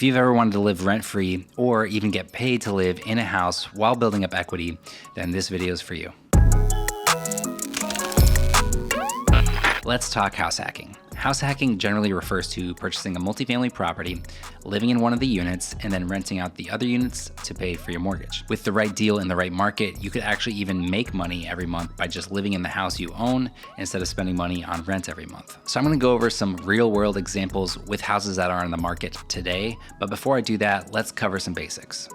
If you've ever wanted to live rent-free or even get paid to live in a house while building up equity, then this video is for you. Let's talk house hacking. House hacking generally refers to purchasing a multifamily property, living in one of the units, and then renting out the other units to pay for your mortgage. With the right deal in the right market, you could actually even make money every month by just living in the house you own instead of spending money on rent every month. So I'm gonna go over some real world examples with houses that are on the market today. But before I do that, let's cover some basics.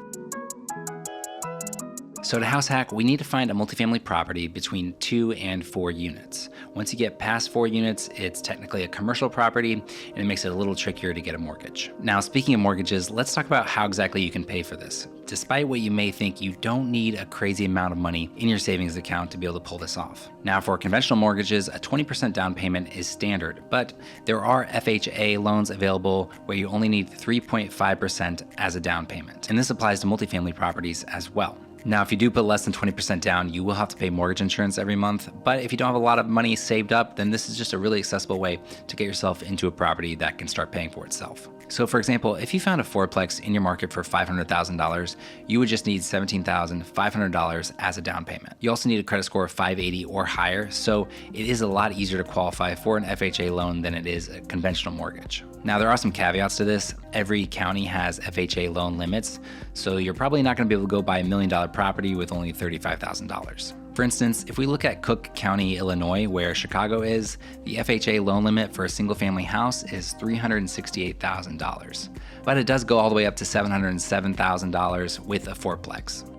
So to house hack, we need to find a multifamily property between 2 and 4 units. Once you get past 4 units, it's technically a commercial property, and it makes it a little trickier to get a mortgage. Now, speaking of mortgages, let's talk about how exactly you can pay for this. Despite what you may think, you don't need a crazy amount of money in your savings account to be able to pull this off. Now, for conventional mortgages, a 20% down payment is standard, but there are FHA loans available where you only need 3.5% as a down payment. And this applies to multifamily properties as well. Now, if you do put less than 20% down, you will have to pay mortgage insurance every month. But if you don't have a lot of money saved up, then this is just a really accessible way to get yourself into a property that can start paying for itself. So for example, if you found a fourplex in your market for $500,000, you would just need $17,500 as a down payment. You also need a credit score of 580 or higher, so it is a lot easier to qualify for an FHA loan than it is a conventional mortgage. Now, there are some caveats to this. Every county has FHA loan limits, so you're probably not going to be able to go buy $1 million property with only $35,000. For instance, if we look at Cook County, Illinois, where Chicago is, the FHA loan limit for a single family house is $368,000. But it does go all the way up to $707,000 with a fourplex.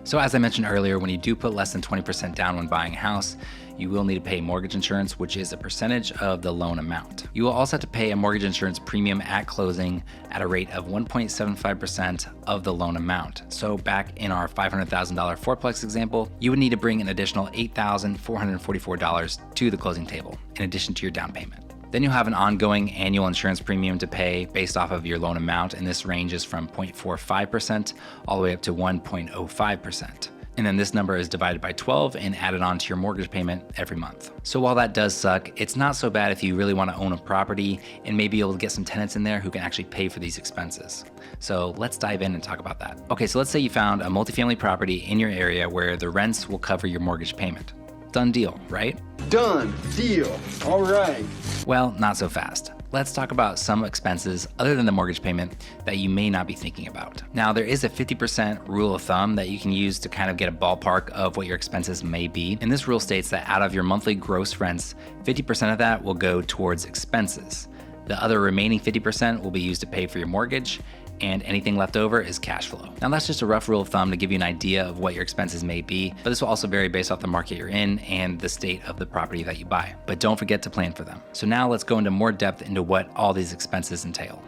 So as I mentioned earlier, when you do put less than 20% down when buying a house, you will need to pay mortgage insurance, which is a percentage of the loan amount. You will also have to pay a mortgage insurance premium at closing at a rate of 1.75% of the loan amount. So back in our $500,000 fourplex example, you would need to bring an additional $8,444 to the closing table, in addition to your down payment. Then you'll have an ongoing annual insurance premium to pay based off of your loan amount, and this ranges from 0.45% all the way up to 1.05%. And then this number is divided by 12 and added on to your mortgage payment every month. So while that does suck, it's not so bad if you really want to own a property and maybe be able to get some tenants in there who can actually pay for these expenses. So let's dive in and talk about that. Okay, so let's say you found a multifamily property in your area where the rents will cover your mortgage payment. Done deal, right? Done deal. All right. Well, not so fast. Let's talk about some expenses other than the mortgage payment that you may not be thinking about. Now, there is a 50% rule of thumb that you can use to kind of get a ballpark of what your expenses may be. And this rule states that out of your monthly gross rents, 50% of that will go towards expenses. The other remaining 50% will be used to pay for your mortgage, and anything left over is cash flow. Now, that's just a rough rule of thumb to give you an idea of what your expenses may be, but this will also vary based off the market you're in and the state of the property that you buy. But don't forget to plan for them. So now let's go into more depth into what all these expenses entail.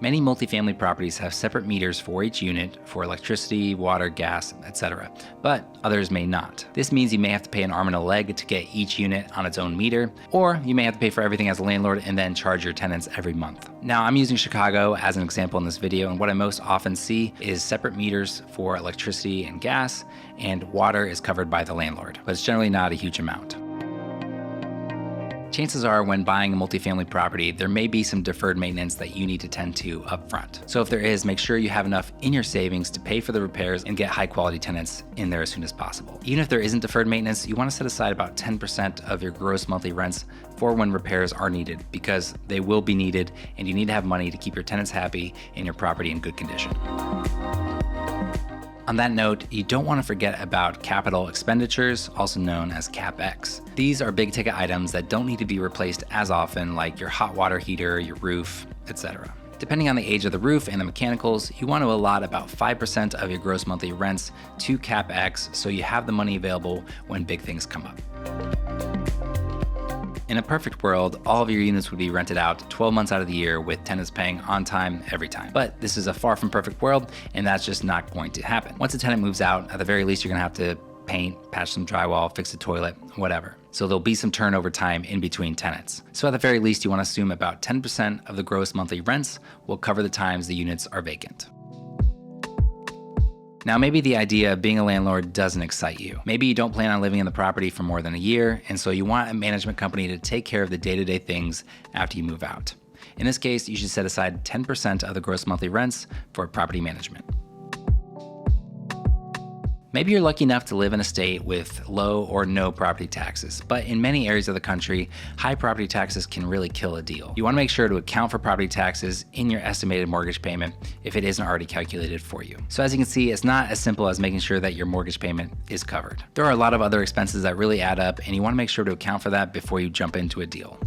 Many multifamily properties have separate meters for each unit for electricity, water, gas, etc., but others may not. This means you may have to pay an arm and a leg to get each unit on its own meter, or you may have to pay for everything as a landlord and then charge your tenants every month. Now, I'm using Chicago as an example in this video, and what I most often see is separate meters for electricity and gas, and water is covered by the landlord, but it's generally not a huge amount. Chances are when buying a multifamily property, there may be some deferred maintenance that you need to tend to up front. So if there is, make sure you have enough in your savings to pay for the repairs and get high quality tenants in there as soon as possible. Even if there isn't deferred maintenance, you want to set aside about 10% of your gross monthly rents for when repairs are needed, because they will be needed and you need to have money to keep your tenants happy and your property in good condition. On that note, you don't want to forget about capital expenditures, also known as CapEx. These are big ticket items that don't need to be replaced as often, like your hot water heater, your roof, etc. Depending on the age of the roof and the mechanicals, you want to allot about 5% of your gross monthly rents to CapEx so you have the money available when big things come up. In a perfect world, all of your units would be rented out 12 months out of the year with tenants paying on time every time. But this is a far from perfect world, and that's just not going to happen. Once a tenant moves out, at the very least, you're gonna have to paint, patch some drywall, fix the toilet, whatever. So there'll be some turnover time in between tenants. So at the very least, you wanna assume about 10% of the gross monthly rents will cover the times the units are vacant. Now, maybe the idea of being a landlord doesn't excite you. Maybe you don't plan on living in the property for more than a year, and so you want a management company to take care of the day-to-day things after you move out. In this case, you should set aside 10% of the gross monthly rents for property management. Maybe you're lucky enough to live in a state with low or no property taxes, but in many areas of the country, high property taxes can really kill a deal. You want to make sure to account for property taxes in your estimated mortgage payment if it isn't already calculated for you. So as you can see, it's not as simple as making sure that your mortgage payment is covered. There are a lot of other expenses that really add up, and you want to make sure to account for that before you jump into a deal.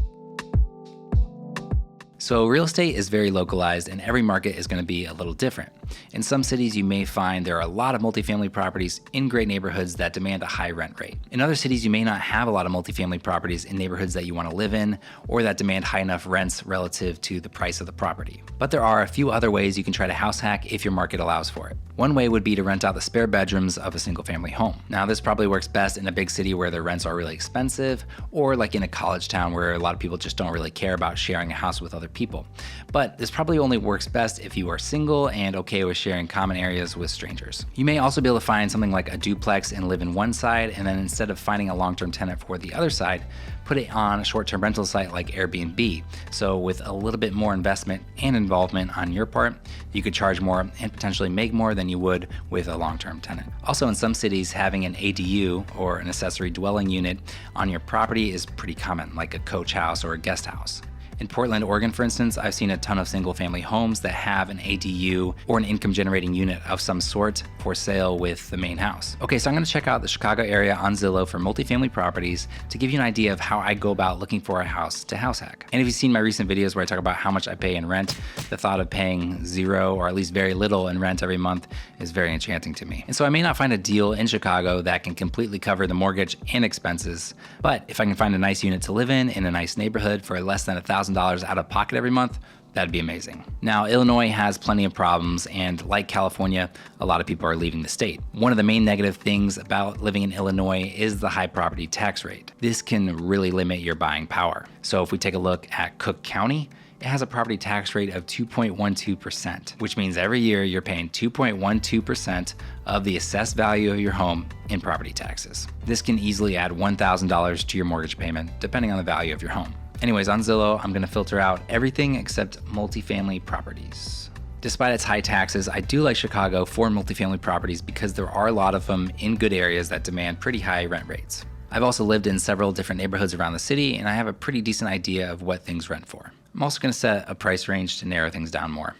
So real estate is very localized and every market is going to be a little different. In some cities, you may find there are a lot of multifamily properties in great neighborhoods that demand a high rent rate. In other cities, you may not have a lot of multifamily properties in neighborhoods that you want to live in or that demand high enough rents relative to the price of the property. But there are a few other ways you can try to house hack if your market allows for it. One way would be to rent out the spare bedrooms of a single family home. Now, this probably works best in a big city where the rents are really expensive, or like in a college town where a lot of people just don't really care about sharing a house with other people. But this probably only works best if you are single and okay with sharing common areas with strangers. You may also be able to find something like a duplex and live in one side, and then instead of finding a long-term tenant for the other side, put it on a short-term rental site like Airbnb. So with a little bit more investment and involvement on your part, you could charge more and potentially make more than you would with a long-term tenant. Also, in some cities, having an ADU or an accessory dwelling unit on your property is pretty common, like a coach house or a guest house. In Portland, Oregon, for instance, I've seen a ton of single-family homes that have an ADU or an income-generating unit of some sort for sale with the main house. Okay, so I'm gonna check out the Chicago area on Zillow for multifamily properties to give you an idea of how I go about looking for a house to house hack. And if you've seen my recent videos where I talk about how much I pay in rent, the thought of paying zero or at least very little in rent every month is very enchanting to me. And so I may not find a deal in Chicago that can completely cover the mortgage and expenses, but if I can find a nice unit to live in a nice neighborhood for less than $1,000 out of pocket every month, that'd be amazing. Now, Illinois has plenty of problems, and like California, a lot of people are leaving the state. One of the main negative things about living in Illinois is the high property tax rate. This can really limit your buying power. So if we take a look at Cook County, it has a property tax rate of 2.12%, which means every year you're paying 2.12% of the assessed value of your home in property taxes. This can easily add $1,000 to your mortgage payment, depending on the value of your home. Anyways, on Zillow, I'm gonna filter out everything except multifamily properties. Despite its high taxes, I do like Chicago for multifamily properties because there are a lot of them in good areas that demand pretty high rent rates. I've also lived in several different neighborhoods around the city, and I have a pretty decent idea of what things rent for. I'm also gonna set a price range to narrow things down more.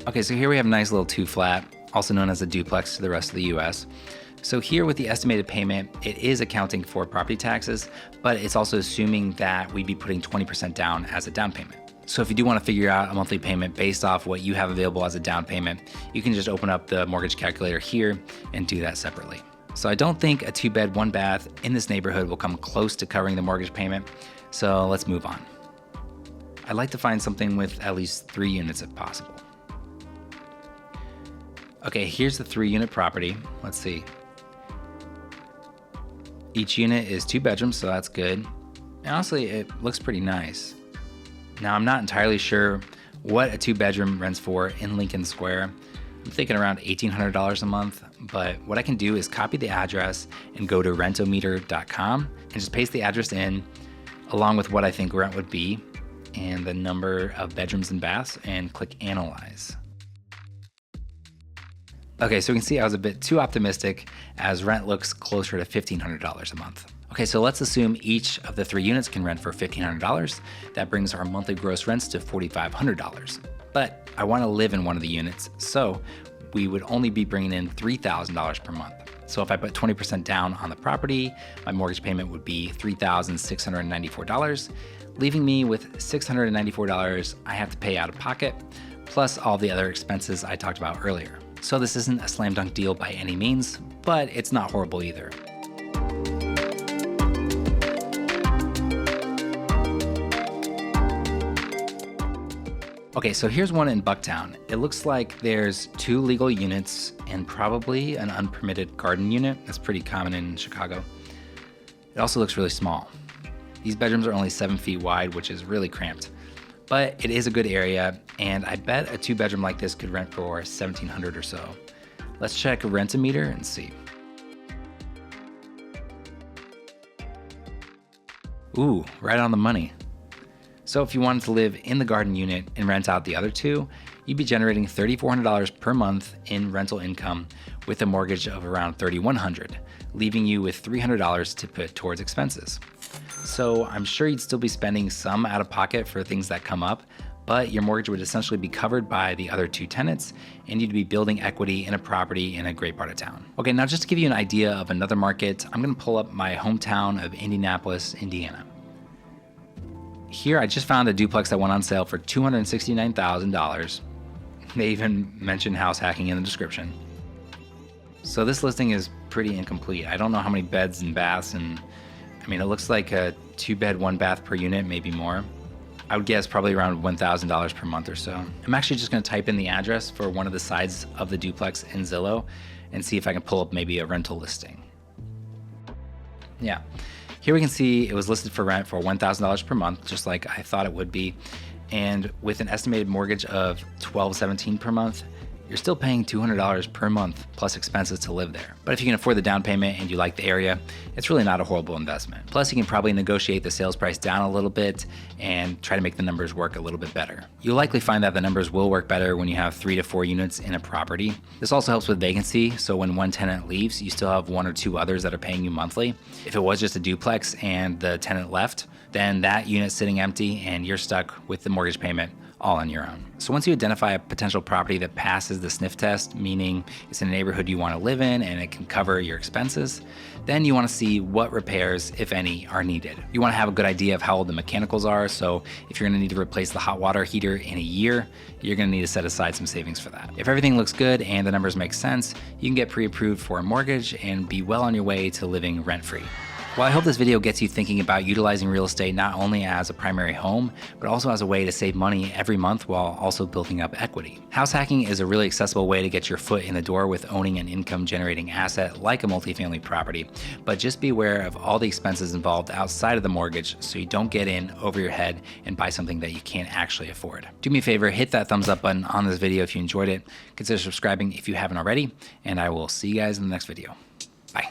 Okay, so here we have a nice little 2-flat, also known as a duplex to the rest of the US. So here with the estimated payment, it is accounting for property taxes, but it's also assuming that we'd be putting 20% down as a down payment. So if you do want to figure out a monthly payment based off what you have available as a down payment, you can just open up the mortgage calculator here and do that separately. So I don't think a 2-bed, 1-bath in this neighborhood will come close to covering the mortgage payment. So let's move on. I'd like to find something with at least 3 units if possible. Okay, here's the 3-unit property. Let's see. Each unit is 2 bedrooms, so that's good. And honestly, it looks pretty nice. Now, I'm not entirely sure what a 2-bedroom rents for in Lincoln Square. I'm thinking around $1,800 a month, but what I can do is copy the address and go to rentometer.com and just paste the address in along with what I think rent would be and the number of bedrooms and baths and click analyze. Okay, so we can see I was a bit too optimistic as rent looks closer to $1,500 a month. Okay, so let's assume each of the 3 units can rent for $1,500. That brings our monthly gross rents to $4,500. But I want to live in one of the units, so we would only be bringing in $3,000 per month. So if I put 20% down on the property, my mortgage payment would be $3,694, leaving me with $694 I have to pay out of pocket, plus all the other expenses I talked about earlier. So this isn't a slam dunk deal by any means, but it's not horrible either. Okay, so here's one in Bucktown. It looks like there's 2 legal units and probably an unpermitted garden unit. That's pretty common in Chicago. It also looks really small. These bedrooms are only 7 feet wide, which is really cramped. But it is a good area, and I bet a 2-bedroom like this could rent for $1,700 or so. Let's check Rent-A-Meter and see. Ooh, right on the money. So if you wanted to live in the garden unit and rent out the other two, you'd be generating $3,400 per month in rental income with a mortgage of around $3,100, leaving you with $300 to put towards expenses. So I'm sure you'd still be spending some out of pocket for things that come up, but your mortgage would essentially be covered by the other two tenants, and you'd be building equity in a property in a great part of town. Okay, now just to give you an idea of another market, I'm gonna pull up my hometown of Indianapolis, Indiana. Here, I just found a duplex that went on sale for $269,000. They even mentioned house hacking in the description. So this listing is pretty incomplete. I don't know how many beds and baths, and I mean, it looks like a 2-bed, 1-bath per unit, maybe more. I would guess probably around $1,000 per month or so. I'm actually just gonna type in the address for one of the sides of the duplex in Zillow and see if I can pull up maybe a rental listing. Yeah, here we can see it was listed for rent for $1,000 per month, just like I thought it would be. And with an estimated mortgage of $1,217 per month, you're still paying $200 per month plus expenses to live there. But if you can afford the down payment and you like the area, it's really not a horrible investment. Plus, you can probably negotiate the sales price down a little bit and try to make the numbers work a little bit better. You'll likely find that the numbers will work better when you have 3 to 4 units in a property. This also helps with vacancy, so when one tenant leaves, you still have 1 or 2 others that are paying you monthly. If it was just a duplex and the tenant left, then that unit's sitting empty and you're stuck with the mortgage payment all on your own. So once you identify a potential property that passes the sniff test, meaning it's in a neighborhood you want to live in and it can cover your expenses, then you want to see what repairs, if any, are needed. You want to have a good idea of how old the mechanicals are, so if you're going to need to replace the hot water heater in a year, you're going to need to set aside some savings for that. If everything looks good and the numbers make sense, you can get pre-approved for a mortgage and be well on your way to living rent-free. Well, I hope this video gets you thinking about utilizing real estate not only as a primary home, but also as a way to save money every month while also building up equity. House hacking is a really accessible way to get your foot in the door with owning an income-generating asset like a multifamily property, but just be aware of all the expenses involved outside of the mortgage so you don't get in over your head and buy something that you can't actually afford. Do me a favor, hit that thumbs up button on this video if you enjoyed it. Consider subscribing if you haven't already, and I will see you guys in the next video. Bye.